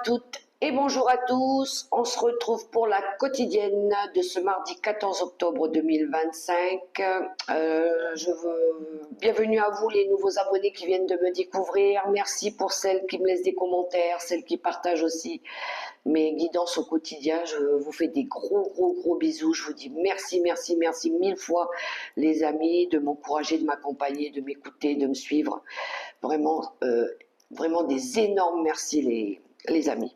toutes et bonjour à tous. On se retrouve pour la quotidienne de ce mardi 14 octobre 2025. Bienvenue à vous les nouveaux abonnés qui viennent de me découvrir. Merci pour celles qui me laissent des commentaires, celles qui partagent aussi mes guidances au quotidien. Je vous fais des gros bisous. Je vous dis merci mille fois les amis de m'encourager, de m'accompagner, de m'écouter, de me suivre. Vraiment des énormes merci les amis.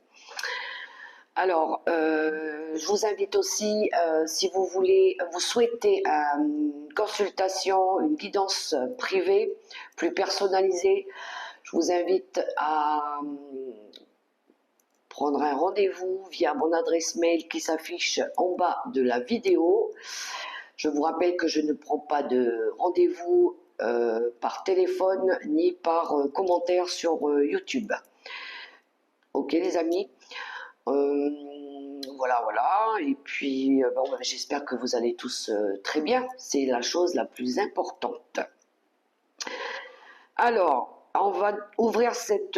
Alors, je vous invite aussi, si vous souhaitez une consultation, une guidance privée, plus personnalisée, je vous invite à prendre un rendez-vous via mon adresse mail qui s'affiche en bas de la vidéo. Je vous rappelle que je ne prends pas de rendez-vous par téléphone ni par commentaire sur YouTube. Ok les amis, voilà, et puis j'espère que vous allez tous très bien, c'est la chose la plus importante. Alors, on va ouvrir cette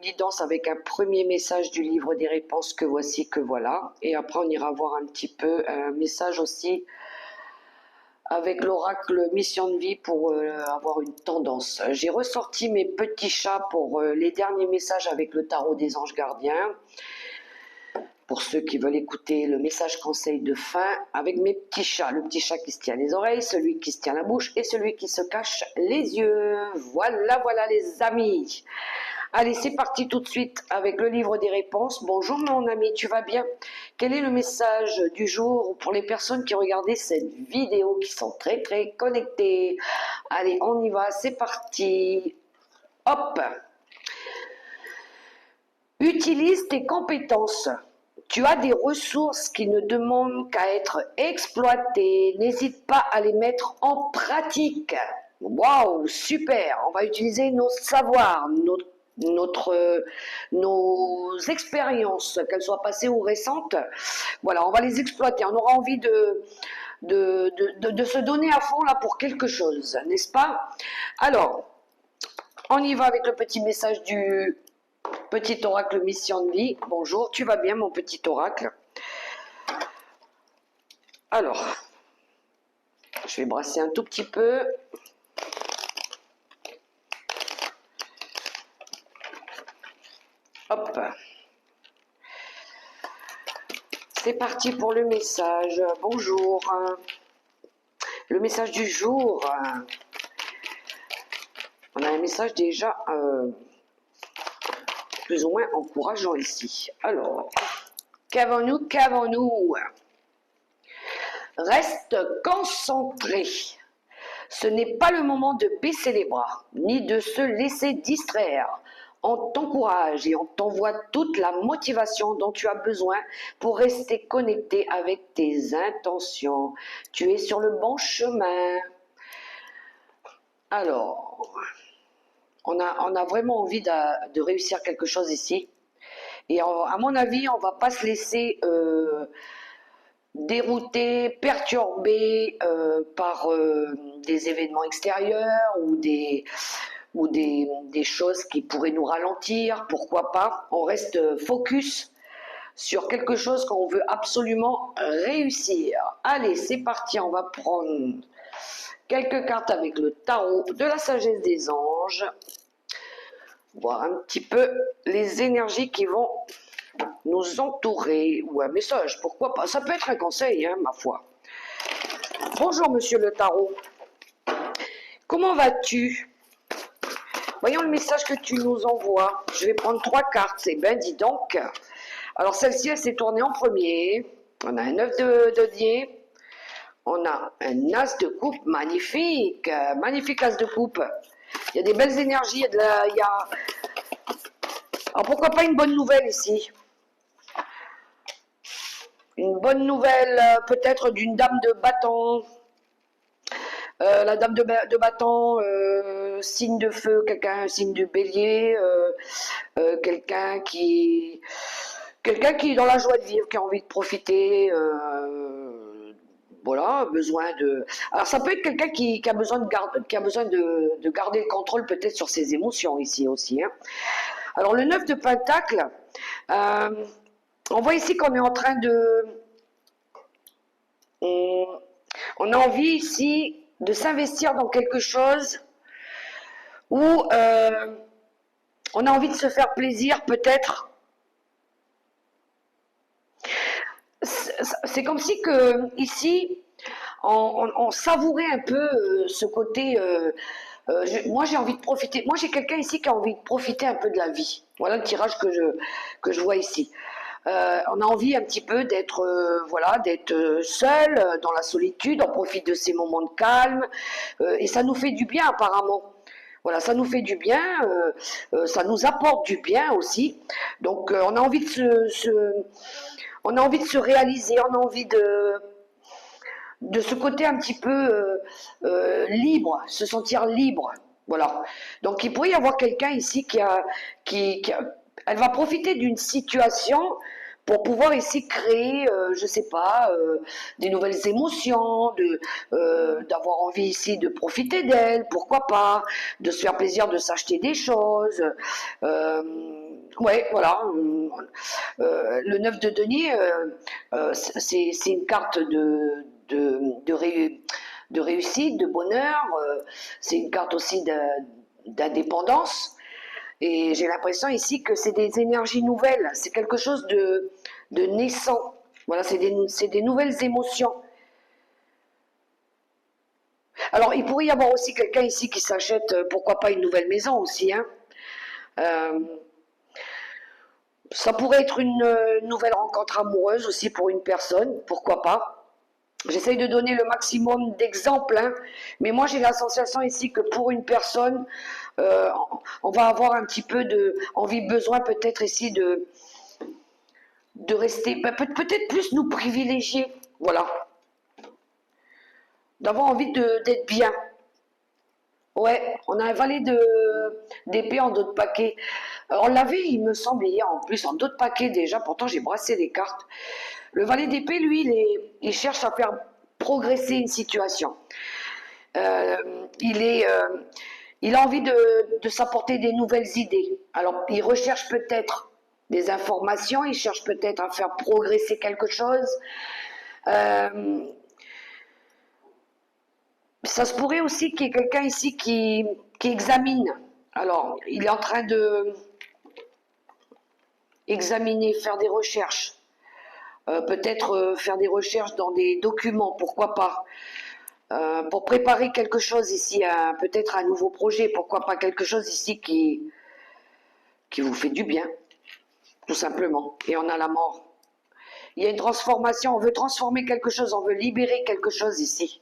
guidance avec un premier message du livre des réponses que voici, que voilà, et après on ira voir un petit peu un message aussi avec l'oracle mission de vie pour avoir une tendance. J'ai ressorti mes petits chats pour les derniers messages avec le tarot des anges gardiens. Pour ceux qui veulent écouter le message conseil de fin avec mes petits chats. Le petit chat qui se tient les oreilles, celui qui se tient la bouche et celui qui se cache les yeux. Voilà les amis. Allez, c'est parti tout de suite avec le livre des réponses. Bonjour mon ami, tu vas bien? Quel est le message du jour pour les personnes qui ont regardé cette vidéo, qui sont très connectées? Allez, on y va, c'est parti. Hop! Utilise tes compétences. Tu as des ressources qui ne demandent qu'à être exploitées. N'hésite pas à les mettre en pratique. Waouh, super! On va utiliser nos savoirs, nos expériences, qu'elles soient passées ou récentes. Voilà, on va les exploiter. On aura envie de se donner à fond là pour quelque chose, n'est-ce pas? Alors, on y va avec le petit message du petit oracle mission de vie. Bonjour, tu vas bien mon petit oracle? Alors, je vais brasser un tout petit peu. Hop. C'est parti pour le message. Bonjour. Le message du jour. On a un message déjà plus ou moins encourageant ici. Alors, qu'avons-nous? Reste concentré. Ce n'est pas le moment de baisser les bras, ni de se laisser distraire. On t'encourage et on t'envoie toute la motivation dont tu as besoin pour rester connecté avec tes intentions. Tu es sur le bon chemin. Alors, on a vraiment envie de réussir quelque chose ici. Et à mon avis, on ne va pas se laisser dérouter, perturbé par des événements extérieurs ou des choses qui pourraient nous ralentir. Pourquoi pas? On reste focus sur quelque chose qu'on veut absolument réussir. Allez, c'est parti, on va prendre quelques cartes avec le tarot de la sagesse des anges, voir un petit peu les énergies qui vont nous entourer, ou un message, pourquoi pas, ça peut être un conseil, hein, ma foi. Bonjour monsieur le tarot, comment vas-tu? Voyons le message que tu nous envoies. Je vais prendre 3 cartes, c'est ben dis donc. Alors celle-ci, elle s'est tournée en premier, on a un 9 de denier, on a un as de coupe, magnifique as de coupe. Il y a des belles énergies, alors pourquoi pas une bonne nouvelle ici? Une bonne nouvelle peut-être d'une dame de bâton. La dame de bâton, signe de feu, quelqu'un, signe du bélier, quelqu'un qui est dans la joie de vivre, qui a envie de profiter, voilà, besoin de... Alors ça peut être quelqu'un qui a besoin de garder le contrôle peut-être sur ses émotions ici aussi, hein. Alors le 9 de Pentacle, on voit ici qu'on est en train de... On a envie ici de s'investir dans quelque chose où on a envie de se faire plaisir peut-être. C'est comme si que ici, on savourait un peu ce côté. Moi, j'ai envie de profiter. Moi, j'ai quelqu'un ici qui a envie de profiter un peu de la vie. Voilà le tirage que je vois ici. On a envie un petit peu d'être voilà, d'être seul dans la solitude. On profite de ces moments de calme et ça nous fait du bien apparemment. Voilà, ça nous fait du bien, ça nous apporte du bien aussi. Donc, on a envie on a envie de se réaliser, on a envie de ce côté un petit peu libre, se sentir libre. Voilà. Donc il pourrait y avoir quelqu'un ici elle va profiter d'une situation pour pouvoir ici créer, je sais pas, des nouvelles émotions, d'avoir envie ici de profiter d'elle, pourquoi pas, de se faire plaisir de s'acheter des choses. Euh, ouais, voilà. Le 9 de denier, c'est une carte de réussite, de bonheur. C'est une carte aussi d'indépendance. Et j'ai l'impression ici que c'est des énergies nouvelles. C'est quelque chose de naissant. Voilà, c'est des nouvelles émotions. Alors, il pourrait y avoir aussi quelqu'un ici qui s'achète, pourquoi pas, une nouvelle maison aussi. Hein. Euh, Ça pourrait être une nouvelle rencontre amoureuse aussi pour une personne, pourquoi pas. J'essaye de donner le maximum d'exemples, hein, mais moi j'ai la sensation ici que pour une personne, euh, on va avoir un petit peu de envie, besoin peut-être ici de rester, peut-être plus nous privilégier, voilà, d'avoir envie d'être bien. Ouais, on a un valet d'épée en dos de paquet. On l'avait, il me semble, hier en plus, en dos de paquet déjà, pourtant j'ai brassé les cartes. Le valet d'épée, lui, il cherche à faire progresser une situation. Euh, il, est, il a envie de s'apporter des nouvelles idées. Alors, il recherche peut-être des informations, il cherche peut-être à faire progresser quelque chose. Euh, Ça se pourrait aussi qu'il y ait quelqu'un ici qui examine. Alors, il est en train de examiner, faire des recherches. Peut-être faire des recherches dans des documents, pourquoi pas. Pour préparer quelque chose ici, peut-être un nouveau projet, pourquoi pas quelque chose ici qui vous fait du bien, tout simplement. Et on a la mort. Il y a une transformation, on veut transformer quelque chose, on veut libérer quelque chose ici.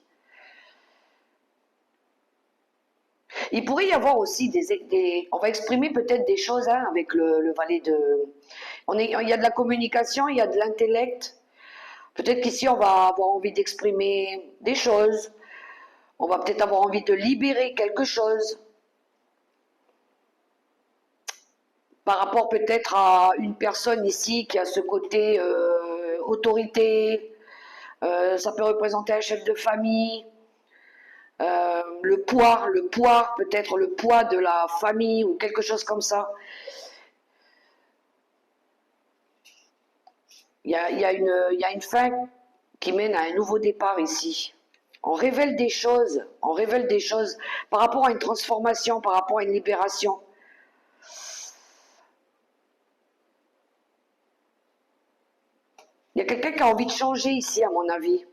Il pourrait y avoir aussi on va exprimer peut-être des choses hein, avec le valet de... Il y a de la communication, il y a de l'intellect. Peut-être qu'ici on va avoir envie d'exprimer des choses. On va peut-être avoir envie de libérer quelque chose. Par rapport peut-être à une personne ici qui a ce côté autorité. Ça peut représenter un chef de famille. Le poids, peut-être le poids de la famille ou quelque chose comme ça. Il y a une fin qui mène à un nouveau départ ici. On révèle des choses par rapport à une transformation, par rapport à une libération. Il y a quelqu'un qui a envie de changer ici, à mon avis.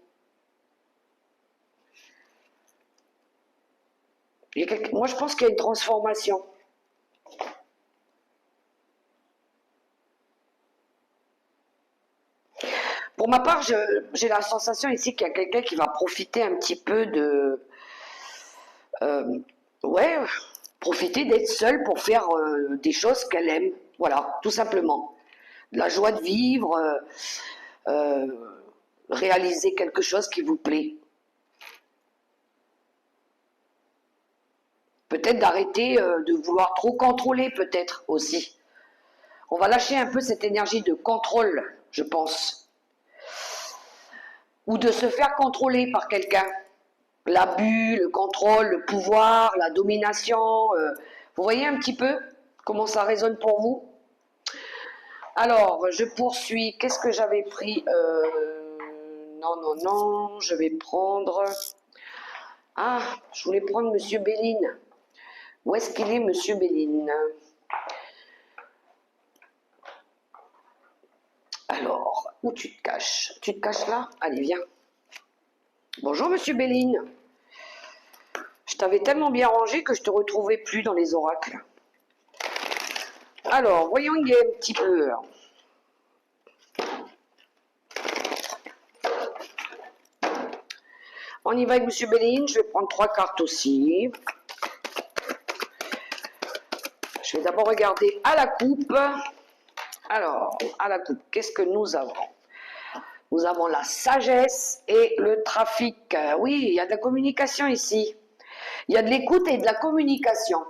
Moi, je pense qu'il y a une transformation. Pour ma part, j'ai la sensation ici qu'il y a quelqu'un qui va profiter un petit peu euh, ouais, profiter d'être seule pour faire des choses qu'elle aime. Voilà, tout simplement. La joie de vivre, euh, réaliser quelque chose qui vous plaît. Peut-être d'arrêter de vouloir trop contrôler, peut-être aussi. On va lâcher un peu cette énergie de contrôle, je pense. Ou de se faire contrôler par quelqu'un. L'abus, le contrôle, le pouvoir, la domination. Vous voyez un petit peu? Comment ça résonne pour vous? Alors, je poursuis. Qu'est-ce que j'avais pris? Non, non, non. Je vais prendre... Ah, je voulais prendre Monsieur Béline. Où est-ce qu'il est, Monsieur Béline? Alors, où tu te caches? Tu te caches là? Allez, viens. Bonjour, Monsieur Béline. Je t'avais tellement bien rangé que je te retrouvais plus dans les oracles. Alors, voyons il y a un petit peu. On y va avec Monsieur Béline. Je vais prendre 3 cartes aussi. Je vais d'abord regarder à la coupe. Alors, à la coupe, qu'est-ce que nous avons? Nous avons la sagesse et le trafic. Oui, il y a de la communication ici. Il y a de l'écoute et de la communication.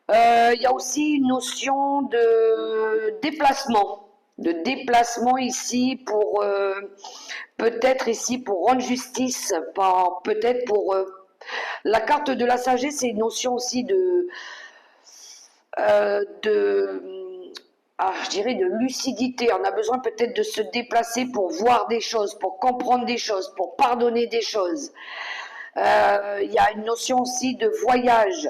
Il y a aussi une notion de déplacement. De déplacement ici pour... peut-être ici pour rendre justice. Peut-être pour... la carte de la sagesse, c'est une notion aussi je dirais de lucidité. On a besoin peut-être de se déplacer pour voir des choses, pour comprendre des choses, pour pardonner des choses. Il y a une notion aussi de voyage.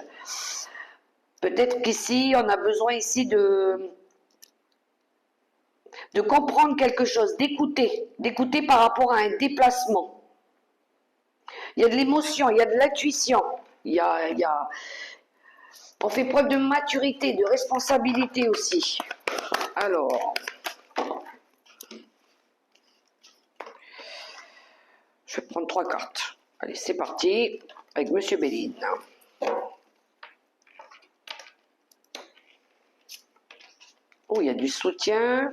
Peut-être qu'ici, on a besoin ici de comprendre quelque chose, d'écouter par rapport à un déplacement. Il y a de l'émotion, il y a de l'intuition, on fait preuve de maturité, de responsabilité aussi. Alors, je vais prendre 3 cartes. Allez, c'est parti avec Monsieur Béline. Oh, il y a du soutien,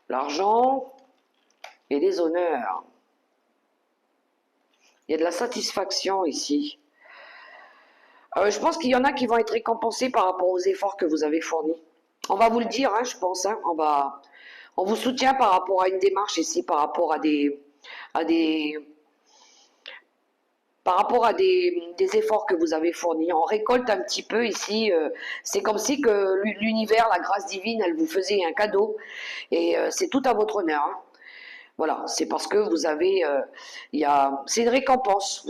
l'argent et les honneurs. Il y a de la satisfaction ici. Je pense qu'il y en a qui vont être récompensés par rapport aux efforts que vous avez fournis. On va vous le dire, hein, je pense. Hein, on vous soutient par rapport à une démarche ici, par rapport à des efforts que vous avez fournis. On récolte un petit peu ici. C'est comme si que l'univers, la grâce divine, elle vous faisait un cadeau. Et c'est tout à votre honneur. Hein. Voilà, c'est parce que vous avez, c'est une récompense.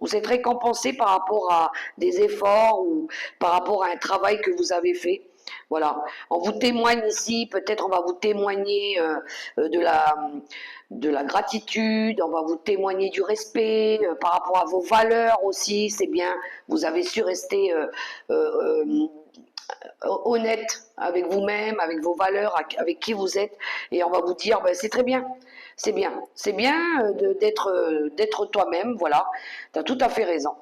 Vous êtes récompensé par rapport à des efforts ou par rapport à un travail que vous avez fait. Voilà, on vous témoigne ici, peut-être on va vous témoigner de la gratitude, on va vous témoigner du respect par rapport à vos valeurs aussi. C'est bien, vous avez su rester honnête avec vous-même, avec vos valeurs, avec qui vous êtes, et on va vous dire, ben, c'est très bien, c'est bien, d'être toi-même, voilà, tu as tout à fait raison.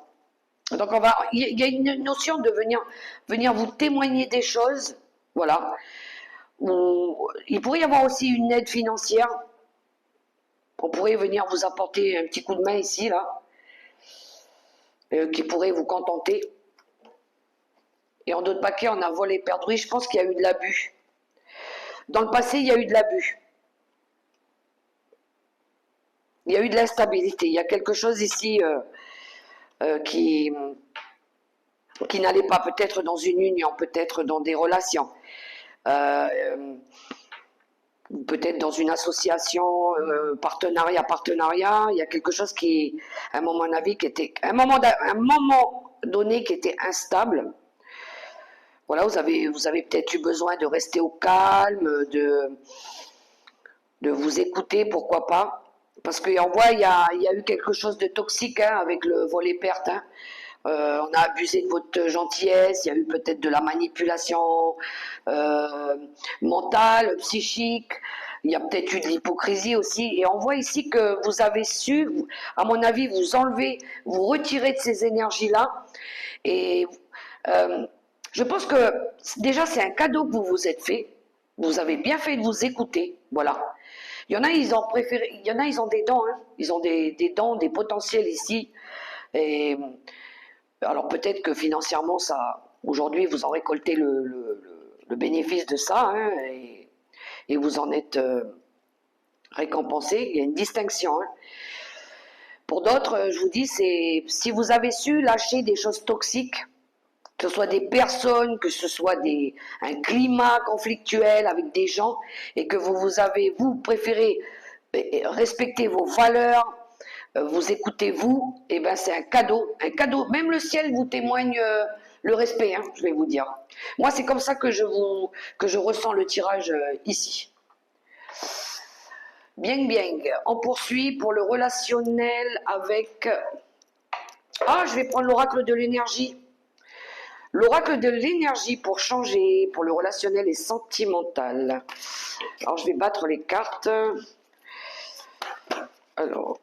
Donc il y a une notion de venir vous témoigner des choses, voilà. Il pourrait y avoir aussi une aide financière, on pourrait venir vous apporter un petit coup de main ici, là, qui pourrait vous contenter. Et en d'autres paquets, on a volé, perdu. Je pense qu'il y a eu de l'abus. Dans le passé, il y a eu de l'abus. Il y a eu de l'instabilité. Il y a quelque chose ici qui n'allait pas, peut-être dans une union, peut-être dans des relations, peut-être dans une association, partenariat. Il y a quelque chose qui, à un moment donné, qui était instable. Voilà, vous avez peut-être eu besoin de rester au calme, de vous écouter, pourquoi pas. Parce qu'on voit, il y a eu quelque chose de toxique hein, avec le volet-perte. Hein. On a abusé de votre gentillesse, il y a eu peut-être de la manipulation mentale, psychique, il y a peut-être eu de l'hypocrisie aussi. Et on voit ici que vous avez su, à mon avis, vous enlever, vous retirer de ces énergies-là. Et je pense que déjà, c'est un cadeau que vous vous êtes fait. Vous avez bien fait de vous écouter, voilà. Il y en a, ils ont des dons, hein. Ils ont des dons, des potentiels ici. Et alors peut-être que financièrement, aujourd'hui, vous en récoltez le bénéfice de ça, hein, et vous en êtes récompensé. Il y a une distinction. Hein. Pour d'autres, je vous dis, c'est si vous avez su lâcher des choses toxiques, que ce soit des personnes, que ce soit un climat conflictuel avec des gens, et que vous préférez respecter vos valeurs, vous écoutez vous, et ben c'est un cadeau. Même le ciel vous témoigne le respect, hein, je vais vous dire. Moi, c'est comme ça que je ressens le tirage ici. Bien, bien. On poursuit pour le relationnel avec. Ah, je vais prendre l'oracle de l'énergie. L'oracle de l'énergie pour changer, pour le relationnel et sentimental. Alors, je vais battre les cartes. Alors.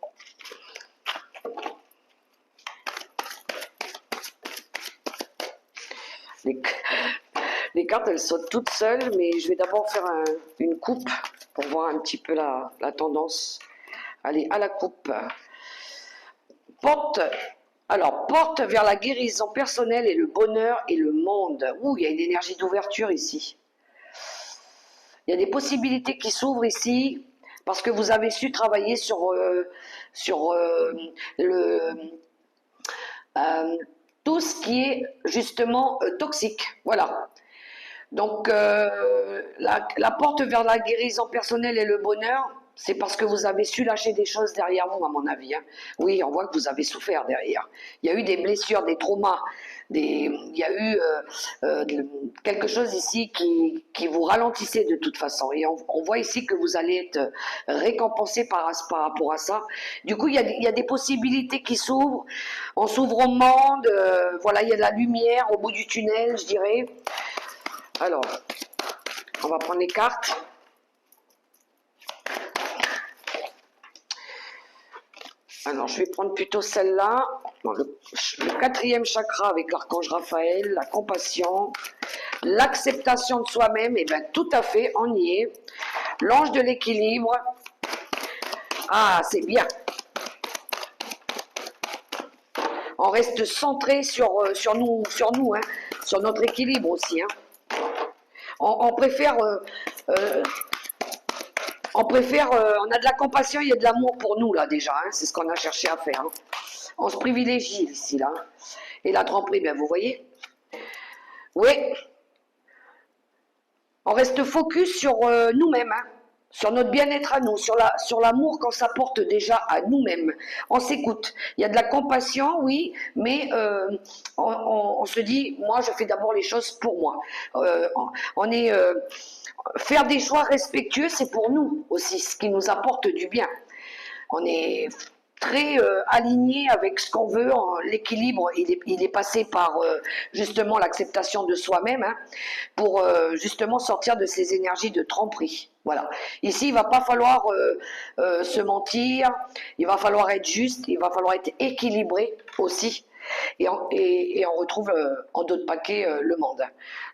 Les cartes, elles sautent toutes seules, mais je vais d'abord faire une coupe pour voir un petit peu la tendance. Allez, à la coupe. Porte vers la guérison personnelle et le bonheur et le monde. Ouh, il y a une énergie d'ouverture ici. Il y a des possibilités qui s'ouvrent ici parce que vous avez su travailler sur tout ce qui est justement toxique. Voilà. Donc, la porte vers la guérison personnelle et le bonheur, c'est parce que vous avez su lâcher des choses derrière vous, à mon avis. Hein. Oui, on voit que vous avez souffert derrière. Il y a eu des blessures, des traumas, il y a eu quelque chose ici qui vous ralentissait de toute façon. Et on voit ici que vous allez être récompensé par rapport à ça. Du coup, il y a des possibilités qui s'ouvrent. On s'ouvre au monde. Voilà, il y a de la lumière au bout du tunnel, je dirais. Alors, on va prendre les cartes. Alors, je vais prendre plutôt celle-là. Le 4e chakra avec l'archange Raphaël, la compassion, l'acceptation de soi-même. Et bien, tout à fait, on y est. L'ange de l'équilibre. Ah, c'est bien. On reste centré sur nous, hein, sur notre équilibre aussi. Hein. On préfère... on a de la compassion, il y a de l'amour pour nous, là, déjà. Hein, c'est ce qu'on a cherché à faire. Hein. On se privilégie, ici, là. Et la tromperie, bien, vous voyez. Oui. On reste focus sur nous-mêmes, hein, sur notre bien-être à nous, sur l'amour qu'on s'apporte déjà à nous-mêmes. On s'écoute. Il y a de la compassion, oui, mais on se dit, moi, je fais d'abord les choses pour moi. Faire des choix respectueux, c'est pour nous aussi, ce qui nous apporte du bien. On est très aligné avec ce qu'on veut, l'équilibre, il est passé par justement l'acceptation de soi-même, hein, pour justement sortir de ces énergies de tromperie. Voilà. Ici, il va pas falloir se mentir, il va falloir être juste, il va falloir être équilibré aussi. Et on retrouve en d'autres paquets le monde.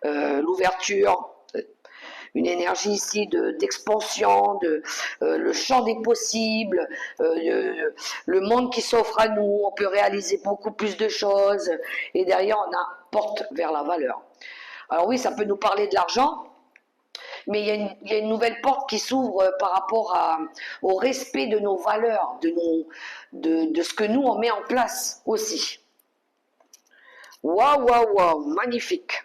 L'ouverture, une énergie ici d'expansion, le champ des possibles, le monde qui s'offre à nous, on peut réaliser beaucoup plus de choses, et derrière on a porte vers la valeur. Alors oui, ça peut nous parler de l'argent, mais il y a une nouvelle porte qui s'ouvre par rapport au respect de nos valeurs, de ce que nous on met en place aussi. Waouh, waouh, waouh, magnifique.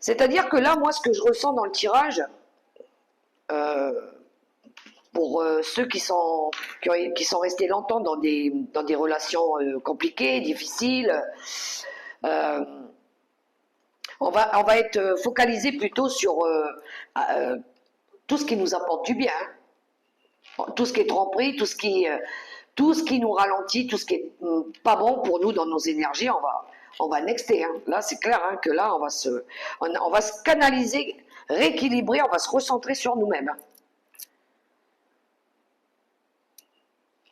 C'est-à-dire que là, moi, ce que je ressens dans le tirage, pour ceux qui sont restés longtemps dans des relations compliquées, difficiles, on va être focalisé plutôt sur tout ce qui nous apporte du bien, hein. Tout ce qui est tromperie, tout ce qui nous ralentit, tout ce qui est pas bon pour nous dans nos énergies, on va nexter. Hein. Là, c'est clair hein, que là, on va se canaliser, rééquilibrer, on va se recentrer sur nous-mêmes. Hein.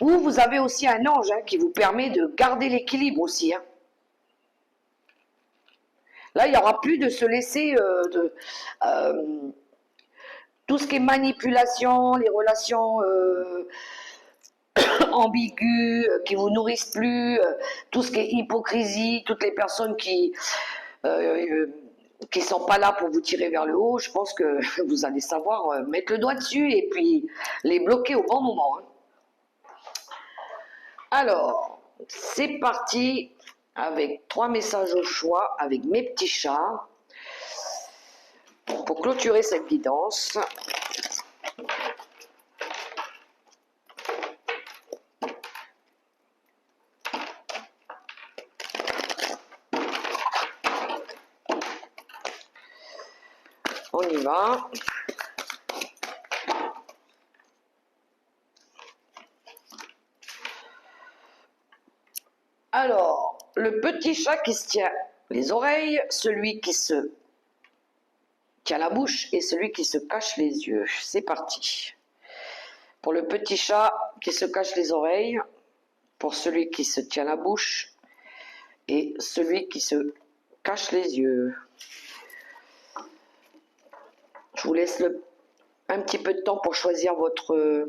Ou vous avez aussi un ange hein, qui vous permet de garder l'équilibre aussi. Hein. Là, il n'y aura plus de se laisser tout ce qui est manipulation, les relations ambiguës, qui vous nourrissent plus, tout ce qui est hypocrisie, toutes les personnes qui sont pas là pour vous tirer vers le haut, je pense que vous allez savoir mettre le doigt dessus et puis les bloquer au bon moment. Hein. Alors, c'est parti avec 3 messages au choix avec mes petits chats pour clôturer cette guidance. On y va. Alors, le petit chat qui se tient les oreilles, celui qui se tient la bouche et celui qui se cache les yeux. C'est parti. Pour le petit chat qui se cache les oreilles, pour celui qui se tient la bouche et celui qui se cache les yeux. Je vous laisse un petit peu de temps pour choisir votre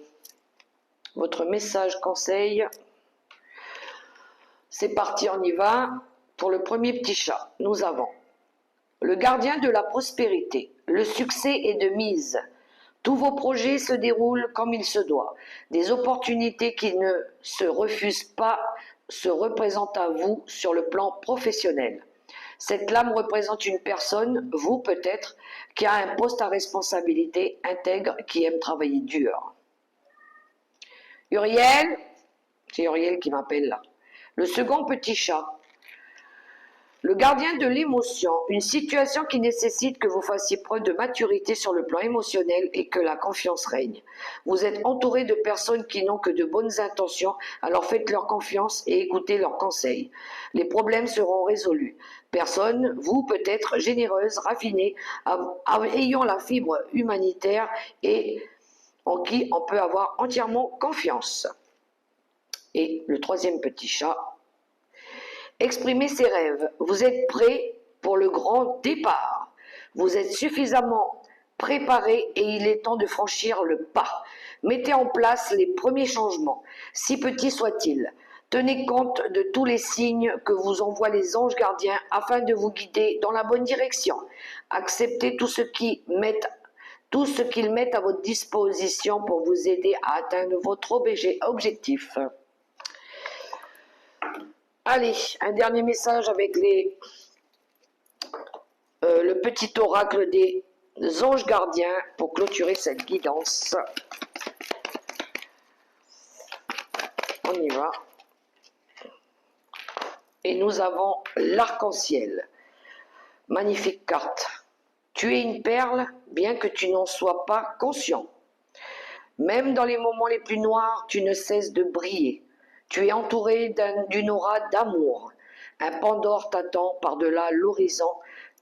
message conseil. C'est parti, on y va. Pour le premier petit chat, nous avons le gardien de la prospérité. Le succès est de mise. Tous vos projets se déroulent comme il se doit. Des opportunités qui ne se refusent pas se représentent à vous sur le plan professionnel. Cette lame représente une personne, vous peut-être, qui a un poste à responsabilité, intègre, qui aime travailler dur. Uriel, c'est Uriel qui m'appelle là. Le second petit chat. Le gardien de l'émotion, une situation qui nécessite que vous fassiez preuve de maturité sur le plan émotionnel et que la confiance règne. Vous êtes entouré de personnes qui n'ont que de bonnes intentions, alors faites-leur confiance et écoutez leurs conseils. Les problèmes seront résolus. Personne, vous peut-être, généreuse, raffinée, ayant la fibre humanitaire et en qui on peut avoir entièrement confiance. Et le troisième petit chat. Exprimez ses rêves. Vous êtes prêt pour le grand départ. Vous êtes suffisamment préparé et il est temps de franchir le pas. Mettez en place les premiers changements, si petits soient-ils. Tenez compte de tous les signes que vous envoient les anges gardiens afin de vous guider dans la bonne direction. Acceptez tout ce qu'ils mettent à votre disposition pour vous aider à atteindre votre objectif. Allez, un dernier message avec le petit oracle des anges gardiens pour clôturer cette guidance. On y va. Et nous avons l'arc-en-ciel. Magnifique carte. Tu es une perle, bien que tu n'en sois pas conscient. Même dans les moments les plus noirs, tu ne cesses de briller. Tu es entouré d'une aura d'amour. Un Pandore t'attend par-delà l'horizon.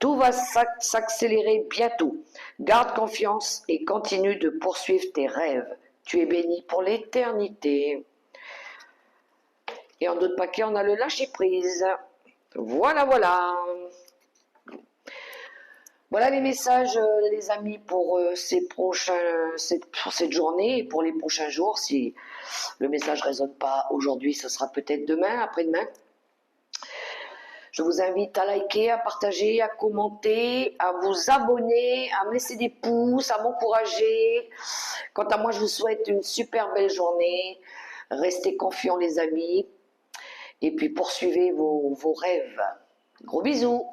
Tout va s'accélérer bientôt. Garde confiance et continue de poursuivre tes rêves. Tu es béni pour l'éternité. Et en d'autres paquets, on a le lâcher-prise. Voilà, voilà. Voilà les messages, les amis, pour cette journée et pour les prochains jours. Si le message ne résonne pas aujourd'hui, ce sera peut-être demain, après-demain. Je vous invite à liker, à partager, à commenter, à vous abonner, à me laisser des pouces, à m'encourager. Quant à moi, je vous souhaite une super belle journée. Restez confiants les amis. Et puis poursuivez vos rêves. Gros bisous.